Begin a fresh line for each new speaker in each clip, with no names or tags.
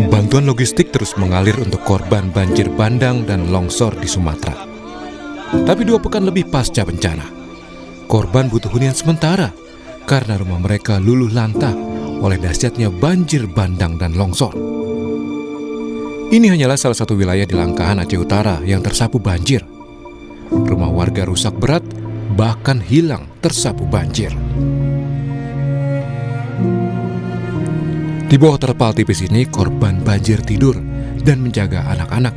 Bantuan logistik terus mengalir untuk korban banjir bandang dan longsor di Sumatera. Tapi 2 pekan lebih pasca bencana, korban butuh hunian sementara karena rumah mereka luluh lantah oleh dahsyatnya banjir bandang dan longsor. Ini hanyalah salah satu wilayah di Langkahan, Aceh Utara yang tersapu banjir. Rumah warga rusak berat, bahkan hilang tersapu banjir. Di bawah terpal tipis ini, korban banjir tidur dan menjaga anak-anak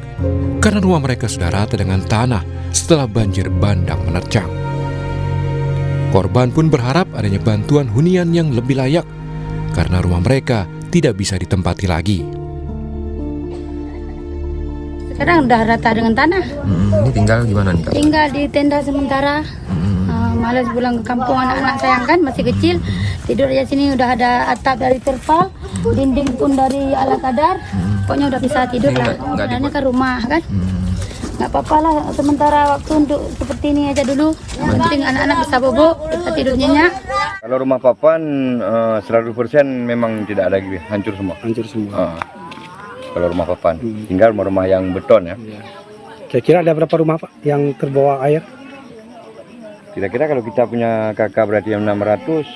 karena rumah mereka sudah rata dengan tanah setelah banjir bandang menerjang. Korban pun berharap adanya bantuan hunian yang lebih layak karena rumah mereka tidak bisa ditempati lagi.
Sekarang udah rata dengan tanah.
Ini tinggal gimana nih, Kak?
Tinggal di tenda sementara. Malas pulang ke kampung, anak-anak sayang kan masih kecil. Tidur aja sini, udah ada atap dari terpal, dinding pun dari ala kadar. Pokoknya udah bisa tidur lah. Sebenarnya kan rumah kan. Nggak apa-apa lah sementara waktu untuk seperti ini aja dulu. Yang penting anak-anak bisa bobo, bisa tidur nyenyak.
Kalau rumah papan 100% memang tidak ada lagi, hancur semua.
Hancur semua.
Kalau rumah papan, tinggal rumah yang beton ya.
Kira-kira ada berapa rumah Pak yang terbawa air?
Kira-kira kalau kita punya kakak berarti yang 600,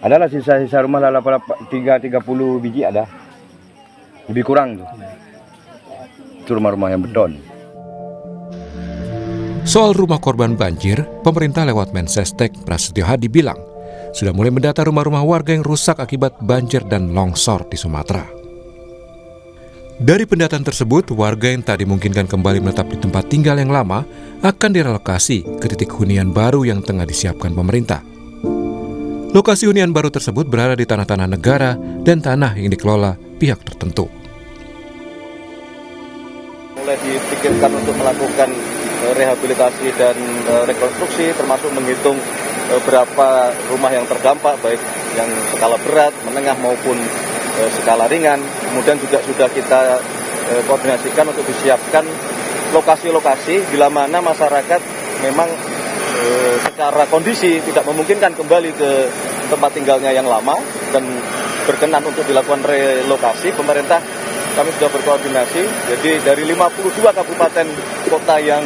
adalah sisa-sisa rumah 30 biji ada. Lebih kurang tuh. Itu rumah-rumah yang beton.
Soal rumah korban banjir, pemerintah lewat Mensestek Prasetyo Hadi bilang sudah mulai mendata rumah-rumah warga yang rusak akibat banjir dan longsor di Sumatera. Dari pendataan tersebut, warga yang tak dimungkinkan kembali menetap di tempat tinggal yang lama akan direlokasi ke titik hunian baru yang tengah disiapkan pemerintah. Lokasi hunian baru tersebut berada di tanah-tanah negara dan tanah yang dikelola pihak tertentu.
Mulai dipikirkan untuk melakukan rehabilitasi dan rekonstruksi, termasuk menghitung berapa rumah yang terdampak, baik yang skala berat, menengah maupun skala ringan. Kemudian juga sudah kita koordinasikan untuk disiapkan lokasi-lokasi bila mana masyarakat memang secara kondisi tidak memungkinkan kembali ke tempat tinggalnya yang lama dan berkenan untuk dilakukan relokasi. Pemerintah kami sudah berkoordinasi, jadi dari 52 kabupaten kota yang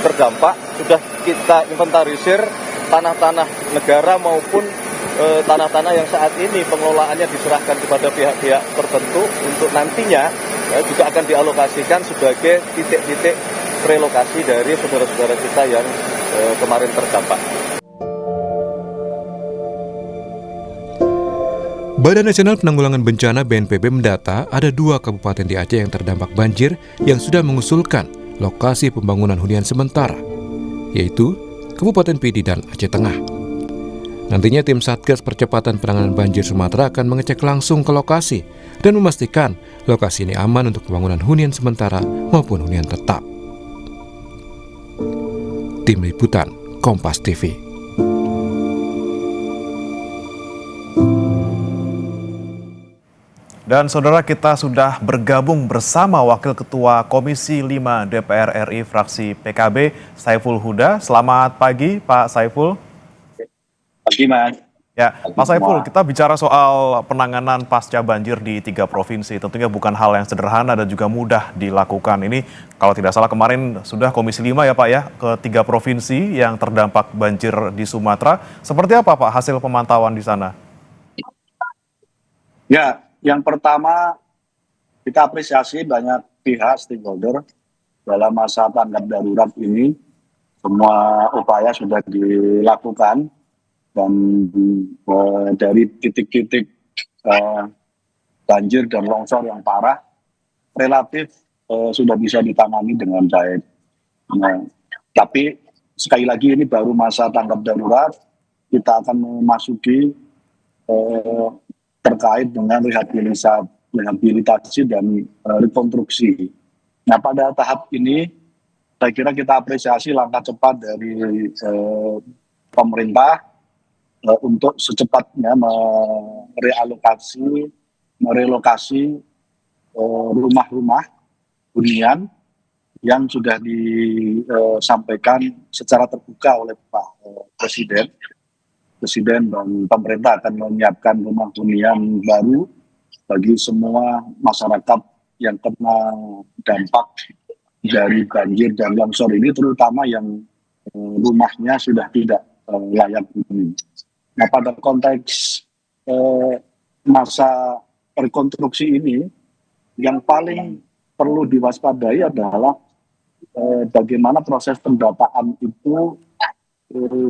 terdampak sudah kita inventarisir tanah-tanah negara maupun tanah-tanah yang saat ini pengelolaannya diserahkan kepada pihak-pihak tertentu untuk nantinya juga akan dialokasikan sebagai titik-titik relokasi dari saudara-saudara kita yang kemarin terdampak.
Badan Nasional Penanggulangan Bencana BNPB mendata ada 2 kabupaten di Aceh yang terdampak banjir yang sudah mengusulkan lokasi pembangunan hunian sementara, yaitu Kabupaten Pidi dan Aceh Tengah. Nantinya tim Satgas Percepatan Penanganan Banjir Sumatera akan mengecek langsung ke lokasi dan memastikan lokasi ini aman untuk pembangunan hunian sementara maupun hunian tetap. Tim Liputan Kompas TV.
Dan saudara, kita sudah bergabung bersama Wakil Ketua Komisi 5 DPR RI fraksi PKB, Saiful Huda. Selamat pagi Pak Saiful.
Pagi Mas.
Ya, Pak Saiful, kita bicara soal penanganan pasca banjir di 3 provinsi. Tentunya bukan hal yang sederhana dan juga mudah dilakukan. Ini kalau tidak salah kemarin sudah Komisi 5 ya Pak ya, ke 3 provinsi yang terdampak banjir di Sumatera. Seperti apa Pak hasil pemantauan di sana?
Ya, yang pertama kita apresiasi banyak pihak stakeholder dalam masa tanggap darurat ini. Semua upaya sudah dilakukan. Dan dari titik-titik banjir dan longsor yang parah relatif sudah bisa ditangani dengan baik. Nah, tapi sekali lagi ini baru masa tanggap darurat, kita akan memasuki terkait dengan rehabilitasi dan rekonstruksi. Nah, pada tahap ini saya kira kita apresiasi langkah cepat dari pemerintah untuk secepatnya merelokasi rumah-rumah hunian yang sudah disampaikan secara terbuka oleh Pak Presiden dan pemerintah akan menyiapkan rumah hunian baru bagi semua masyarakat yang kena dampak dari banjir dan longsor ini, terutama yang rumahnya sudah tidak layak huni. Nah, pada konteks masa rekonstruksi ini, yang paling perlu diwaspadai adalah bagaimana proses pendataan itu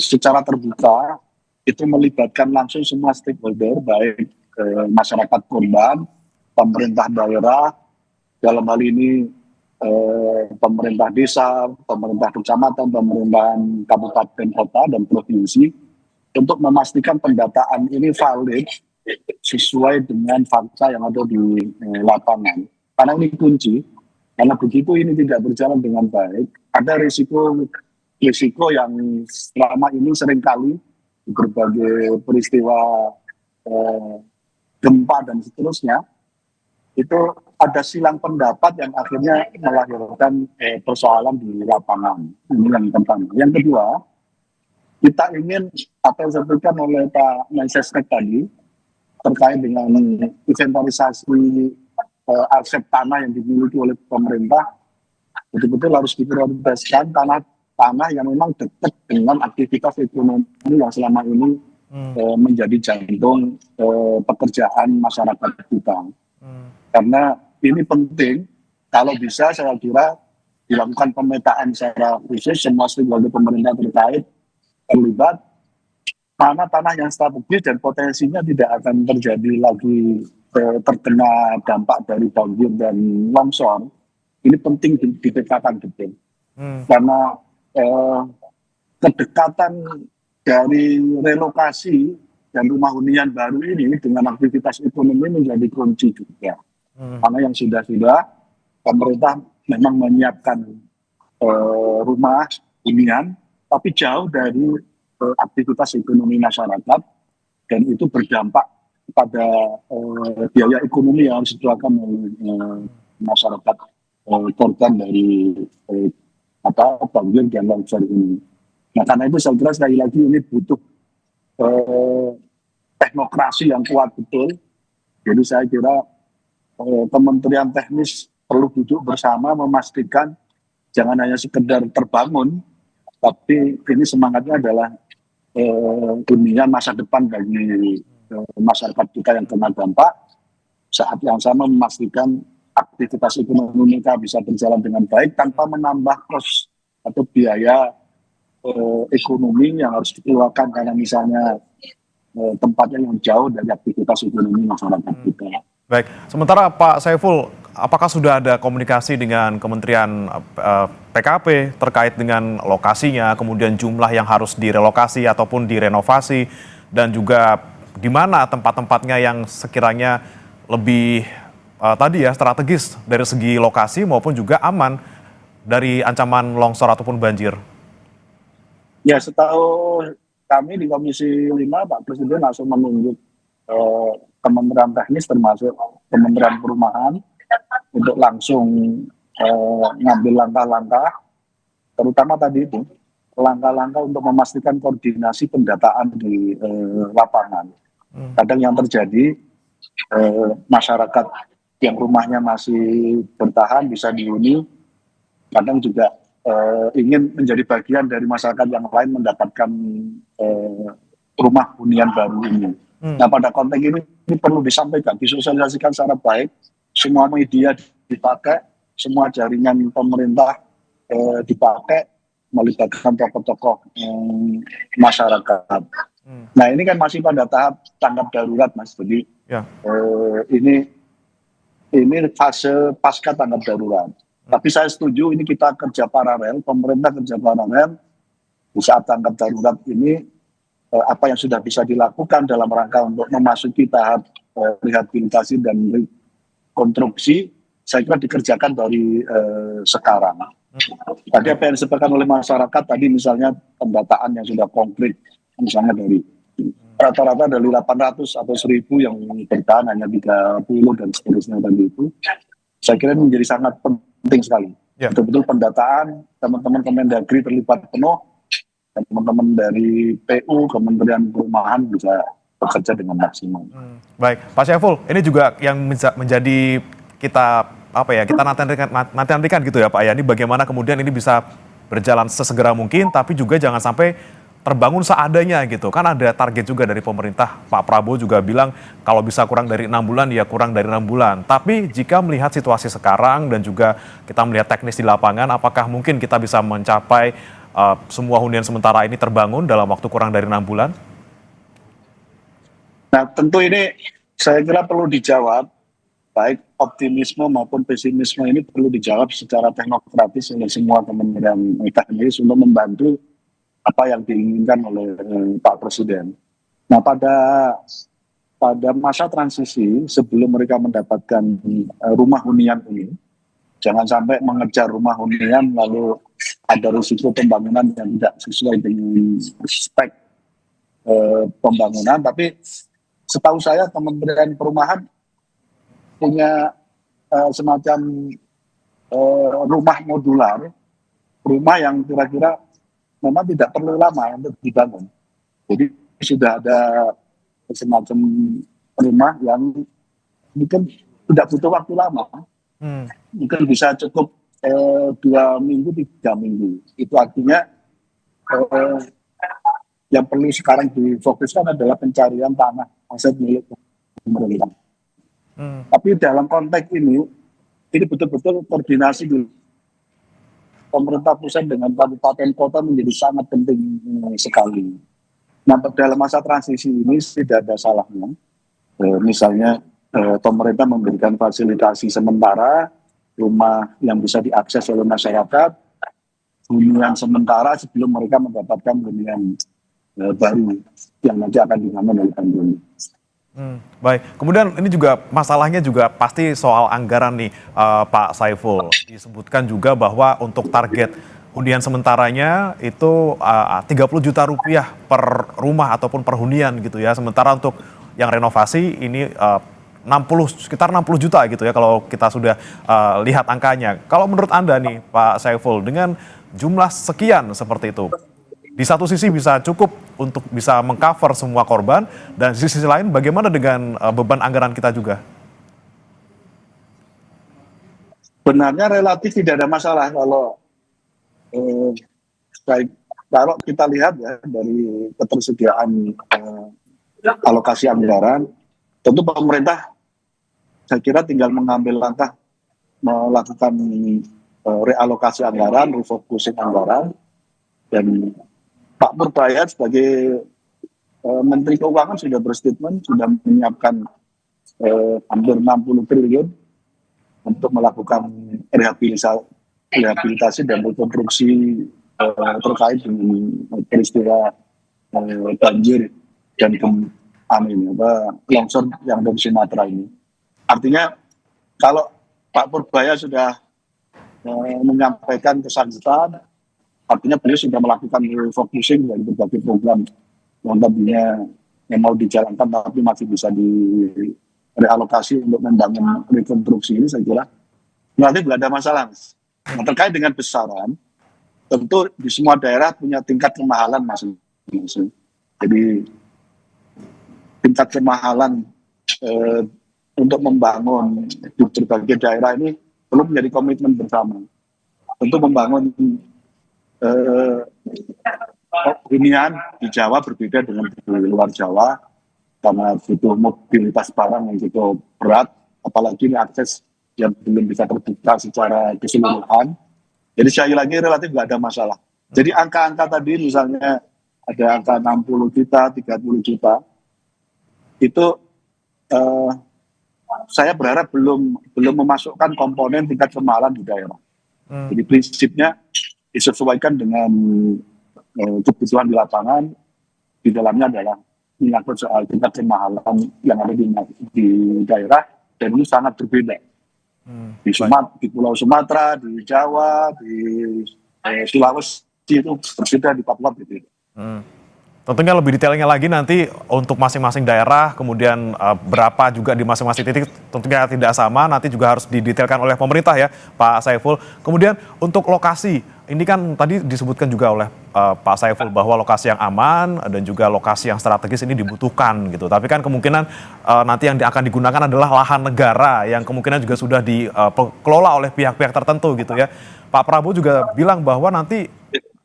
secara terbuka, itu melibatkan langsung semua stakeholder, baik masyarakat korban, pemerintah daerah, dalam hal ini pemerintah desa, pemerintah kecamatan, pemerintahan kabupaten, kota, dan provinsi, untuk memastikan pendataan ini valid sesuai dengan fakta yang ada di lapangan. Karena ini kunci, karena begitu ini tidak berjalan dengan baik, ada risiko yang selama ini seringkali berbagai peristiwa gempa dan seterusnya, itu ada silang pendapat yang akhirnya melahirkan persoalan di lapangan. Ini yang pertama. Yang kedua, kita ingin apa yang disampaikan oleh Pak Mensesnek tadi terkait dengan inventarisasi aset tanah yang dimiliki oleh pemerintah, betul-betul harus diprioritaskan tanah yang memang dekat dengan aktivitas ekonomi yang selama ini menjadi jantung pekerjaan masyarakat kita. Karena ini penting, kalau bisa saya kira dilakukan pemetaan secara khusus, semua stakeholder pemerintah terlibat, mana tanah yang strategis dan potensinya tidak akan terjadi lagi terkena dampak dari banjir dan longsor. Ini penting dipetakan betul. Karena kedekatan dari relokasi dan rumah hunian baru ini dengan aktivitas ekonomi menjadi kunci juga. Karena yang sudah pemerintah memang menyiapkan rumah hunian, tapi jauh dari aktivitas ekonomi masyarakat, dan itu berdampak pada biaya ekonomi yang harus dikeluarkan oleh masyarakat korban dari banjir dan longsor ini. Nah, karena itu saya kira sekali lagi ini butuh teknokrasi yang kuat betul. Jadi saya kira Kementerian Teknis perlu duduk bersama memastikan jangan hanya sekedar terbangun, tapi ini semangatnya adalah dunia masa depan bagi masyarakat kita yang kena dampak, saat yang sama memastikan aktivitas ekonomi mereka bisa berjalan dengan baik tanpa menambah kos atau biaya ekonomi yang harus dikeluarkan karena misalnya tempatnya yang jauh dari aktivitas ekonomi masyarakat kita.
Baik, sementara Pak Saiful, apakah sudah ada komunikasi dengan Kementerian PKP terkait dengan lokasinya, kemudian jumlah yang harus direlokasi ataupun direnovasi, dan juga di mana tempat-tempatnya yang sekiranya lebih strategis dari segi lokasi maupun juga aman dari ancaman longsor ataupun banjir?
Ya, setahu kami di Komisi 5, Pak Presiden langsung menunjuk Kementerian Teknis termasuk Kementerian Perumahan untuk langsung ngambil langkah-langkah, terutama tadi itu langkah-langkah untuk memastikan koordinasi pendataan di lapangan. Kadang yang terjadi masyarakat yang rumahnya masih bertahan bisa dihuni, kadang juga ingin menjadi bagian dari masyarakat yang lain mendapatkan rumah hunian baru ini. Nah, pada konteks ini perlu disampaikan, disosialisasikan secara baik, semua media dipakai, semua jaringan pemerintah dipakai, melibatkan tokoh-tokoh masyarakat. Nah, ini kan masih pada tahap tanggap darurat, Mas. Jadi ini fase pasca tanggap darurat. Tapi saya setuju ini kita kerja paralel, pemerintah kerja paralel di saat tanggap darurat ini. Apa yang sudah bisa dilakukan dalam rangka untuk memasuki tahap rehabilitasi dan rekonstruksi, saya kira dikerjakan dari sekarang. Tadi apa yang disebutkan oleh masyarakat tadi, misalnya pendataan yang sudah konkret, misalnya dari rata-rata dari 800 atau 1000 yang bertahan hanya 30 dan seterusnya tadi itu, saya kira menjadi sangat penting sekali. Betul-betul pendataan, teman-teman Kemendagri terlibat penuh, teman-teman dari PU, Kementerian Perumahan bisa bekerja dengan maksimal.
Baik, Pak Syaiful, ini juga yang menjadi kita kita nantikan gitu ya Pak ya. Ini bagaimana kemudian ini bisa berjalan sesegera mungkin, tapi juga jangan sampai terbangun seadanya gitu. Kan ada target juga dari pemerintah. Pak Prabowo juga bilang kalau bisa kurang dari 6 bulan ya kurang dari 6 bulan. Tapi jika melihat situasi sekarang dan juga kita melihat teknis di lapangan, apakah mungkin kita bisa mencapai semua hunian sementara ini terbangun dalam waktu kurang dari 6 bulan?
Nah, tentu ini saya kira perlu dijawab, baik optimisme maupun pesimisme ini perlu dijawab secara teknokratis oleh semua kementerian teknis untuk membantu apa yang diinginkan oleh Pak Presiden. Nah, pada masa transisi sebelum mereka mendapatkan rumah hunian ini, jangan sampai mengejar rumah hunian lalu ada risiko pembangunan yang tidak sesuai dengan spek pembangunan. Tapi setahu saya Kementerian Perumahan punya semacam rumah modular, rumah yang kira-kira memang tidak perlu lama untuk dibangun. Jadi sudah ada semacam rumah yang mungkin tidak butuh waktu lama, mungkin bisa cukup 2 minggu, 3 minggu. Itu artinya yang perlu sekarang difokuskan adalah pencarian tanah aset milik pemerintah. Tapi dalam konteks ini betul-betul koordinasi dulu. Pemerintah pusat dengan kabupaten kota menjadi sangat penting sekali. Nah, dalam masa transisi ini tidak ada salahnya. Misalnya pemerintah memberikan fasilitasi sementara, rumah yang bisa diakses oleh masyarakat, hunian sementara sebelum mereka mendapatkan hunian baru yang nanti akan dibangun oleh pemerintah.
Baik, kemudian ini juga masalahnya juga pasti soal anggaran nih Pak Syaiful. Disebutkan juga bahwa untuk target hunian sementaranya itu 30 juta rupiah per rumah ataupun per hunian gitu ya. Sementara untuk yang renovasi ini sekitar 60 juta gitu ya kalau kita sudah lihat angkanya. Kalau menurut Anda nih Pak Syaiful, dengan jumlah sekian seperti itu, di satu sisi bisa cukup untuk bisa mengcover semua korban, dan di sisi lain bagaimana dengan beban anggaran kita juga?
Sebenarnya relatif tidak ada masalah kalau kita lihat ya dari ketersediaan alokasi anggaran, tentu pemerintah saya kira tinggal mengambil langkah melakukan realokasi anggaran, refocusing anggaran, dan Pak Purbaya sebagai Menteri Keuangan sudah berstatement, sudah menyiapkan hampir 60 triliun untuk melakukan rehabilitasi dan rekonstruksi terkait dengan peristiwa banjir dan longsor yang dari Sumatera ini. Artinya kalau Pak Purbaya sudah menyampaikan kesanggupan, artinya beliau sudah melakukan refocusing dari berbagai program yang tadinya yang mau dijalankan tapi masih bisa direalokasi untuk membangun rekonstruksi ini, saya kira berarti tidak ada masalah. Nah, terkait dengan besaran, tentu di semua daerah punya tingkat kemahalan masing-masing. Jadi tingkat kemahalan untuk membangun di berbagai daerah ini perlu menjadi komitmen bersama. Tentu membangun hunian di Jawa berbeda dengan di luar Jawa karena butuh mobilitas barang yang cukup berat, apalagi ini akses yang belum bisa terbuka secara keseluruhan. Jadi sekali lagi relatif nggak ada masalah. Jadi angka-angka tadi misalnya ada angka 60 juta, 30 juta, itu saya berharap belum memasukkan komponen tingkat kemahalan di daerah. Jadi prinsipnya disesuaikan dengan kebutuhan di lapangan. Di dalamnya adalah menyangkut soal tingkat kemahalan yang ada di daerah, dan ini sangat berbeda. Di Pulau Sumatera, di Jawa, di Sulawesi itu berbeda, di Papua berbeda.
Tentunya lebih detailnya lagi nanti untuk masing-masing daerah, kemudian berapa juga di masing-masing titik tentunya tidak sama, nanti juga harus didetailkan oleh pemerintah ya Pak Saiful. Kemudian untuk lokasi, ini kan tadi disebutkan juga oleh Pak Saiful bahwa lokasi yang aman dan juga lokasi yang strategis ini dibutuhkan gitu. Tapi kan kemungkinan nanti yang akan digunakan adalah lahan negara yang kemungkinan juga sudah dikelola oleh pihak-pihak tertentu gitu ya. Pak Prabowo juga bilang bahwa nanti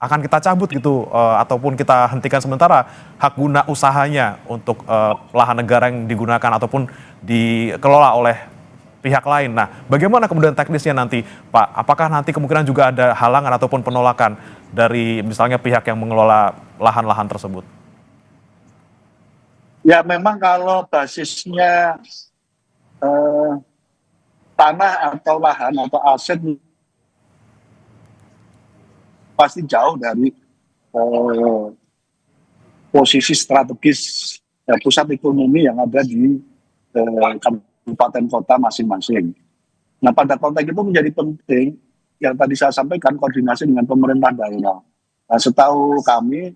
akan kita cabut gitu ataupun kita hentikan sementara hak guna usahanya untuk lahan negara yang digunakan ataupun dikelola oleh pihak lain. Nah, bagaimana kemudian teknisnya nanti, Pak? Apakah nanti kemungkinan juga ada halangan ataupun penolakan dari misalnya pihak yang mengelola lahan-lahan tersebut?
Ya memang kalau basisnya tanah atau lahan atau aset pasti jauh dari posisi strategis pusat ekonomi yang ada di kabupaten kota masing-masing. Nah pada konteks itu menjadi penting yang tadi saya sampaikan koordinasi dengan pemerintah daerah. Nah, setahu kami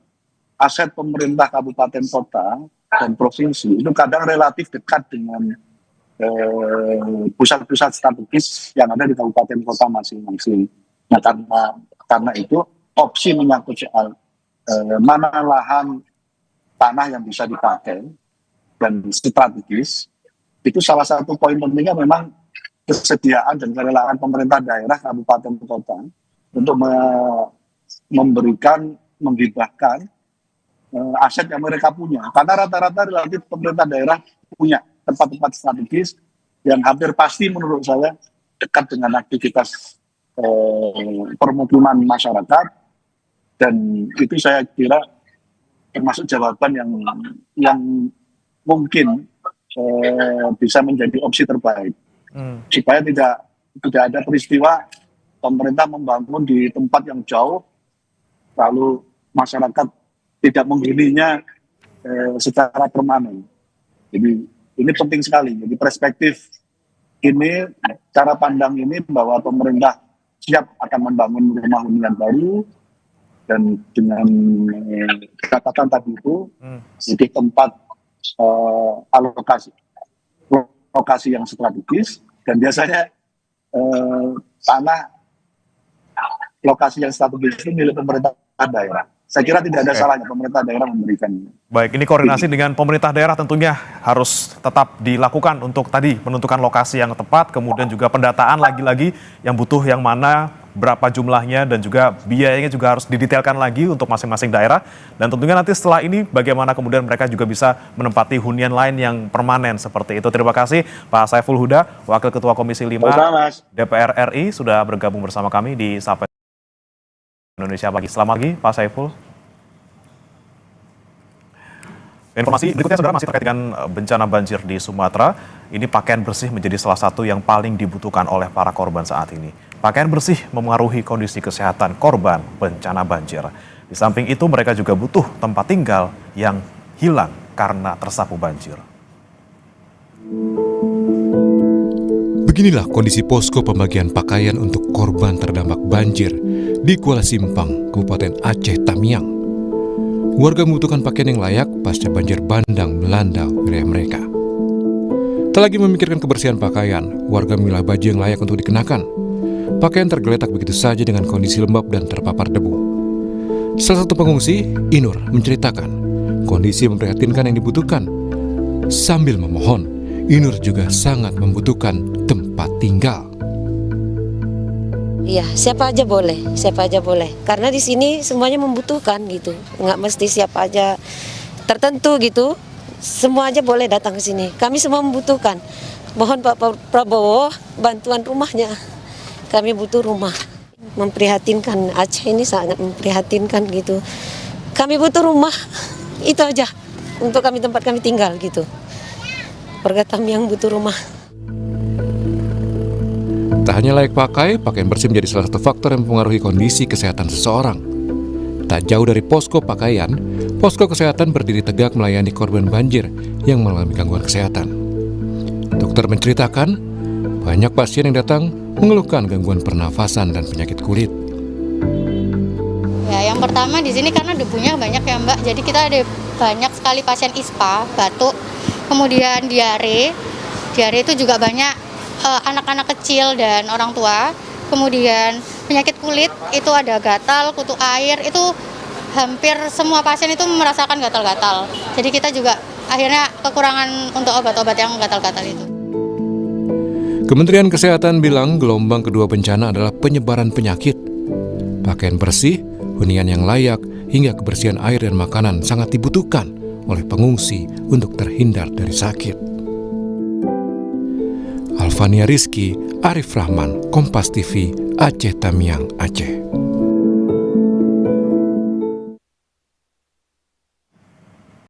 aset pemerintah kabupaten kota dan provinsi itu kadang relatif dekat dengan pusat-pusat strategis yang ada di kabupaten kota masing-masing. Nah karena itu opsi menyangkut soal mana lahan tanah yang bisa dipakai dan strategis, itu salah satu poin pentingnya memang kesediaan dan kerelaan pemerintah daerah kabupaten kota untuk menghibahkan aset yang mereka punya. Karena rata-rata relatif pemerintah daerah punya tempat-tempat strategis yang hampir pasti menurut saya dekat dengan aktivitas permukiman masyarakat. Dan itu saya kira termasuk jawaban yang mungkin bisa menjadi opsi terbaik supaya tidak ada peristiwa pemerintah membangun di tempat yang jauh lalu masyarakat tidak menghuninya secara permanen. Jadi ini penting sekali. Jadi perspektif ini, cara pandang ini bahwa pemerintah siap akan membangun rumah hunian baru. Dan dengan catatan tadi itu di tempat lokasi yang strategis dan biasanya tanah lokasi yang strategis itu milik pemerintah daerah. Saya kira tidak ada salahnya pemerintah daerah memberikannya.
Baik, ini koordinasi dengan pemerintah daerah tentunya harus tetap dilakukan untuk tadi menentukan lokasi yang tepat, kemudian juga pendataan lagi-lagi yang butuh yang mana, berapa jumlahnya, dan juga biayanya juga harus didetailkan lagi untuk masing-masing daerah. Dan tentunya nanti setelah ini bagaimana kemudian mereka juga bisa menempati hunian lain yang permanen seperti itu. Terima kasih Pak Saiful Huda, Wakil Ketua Komisi 5 DPR RI sudah bergabung bersama kami di Sapa Indonesia Pagi. Selamat pagi Pak Saiful. Informasi berikutnya saudara masih terkait dengan bencana banjir di Sumatera. Ini pakaian bersih menjadi salah satu yang paling dibutuhkan oleh para korban saat ini. Pakaian bersih memengaruhi kondisi kesehatan korban bencana banjir. Di samping itu mereka juga butuh tempat tinggal yang hilang karena tersapu banjir.
Beginilah kondisi posko pembagian pakaian untuk korban terdampak banjir di Kuala Simpang, Kabupaten Aceh Tamiang. Warga membutuhkan pakaian yang layak pasca banjir bandang melanda wilayah mereka. Tak lagi memikirkan kebersihan pakaian, warga memilah baju yang layak untuk dikenakan. Pakaian tergeletak begitu saja dengan kondisi lembab dan terpapar debu. Salah satu pengungsi, Inur, menceritakan kondisi memprihatinkan yang dibutuhkan. Sambil memohon, Inur juga sangat membutuhkan tempat tinggal.
Iya, siapa aja boleh. Karena di sini semuanya membutuhkan gitu. Nggak mesti siapa aja tertentu gitu. Semua aja boleh datang ke sini. Kami semua membutuhkan. Mohon Pak Prabowo bantuan rumahnya. Kami butuh rumah. Memprihatinkan, Aceh ini sangat memprihatinkan gitu. Kami butuh rumah. Itu aja untuk tempat kami tinggal gitu. Warga Tamiang butuh rumah.
Tak hanya layak pakai, pakaian bersih menjadi salah satu faktor yang mempengaruhi kondisi kesehatan seseorang. Tak jauh dari posko pakaian, posko kesehatan berdiri tegak melayani korban banjir yang mengalami gangguan kesehatan. Dokter menceritakan, banyak pasien yang datang mengeluhkan gangguan pernafasan dan penyakit kulit.
Ya, yang pertama di sini karena debunya banyak ya Mbak, jadi kita ada
banyak sekali pasien ISPA, batuk, kemudian diare. Diare itu juga banyak anak-anak kecil dan orang tua. Kemudian penyakit kulit itu ada gatal, kutu air, itu hampir semua pasien itu merasakan gatal-gatal. Jadi kita juga akhirnya kekurangan untuk obat-obat yang gatal-gatal itu.
Kementerian Kesehatan bilang gelombang kedua bencana adalah penyebaran penyakit. Pakaian bersih, hunian yang layak, hingga kebersihan air dan makanan sangat dibutuhkan oleh pengungsi untuk terhindar dari sakit. Alvania Rizky, Arif Rahman, Kompas TV, Aceh Tamiang, Aceh.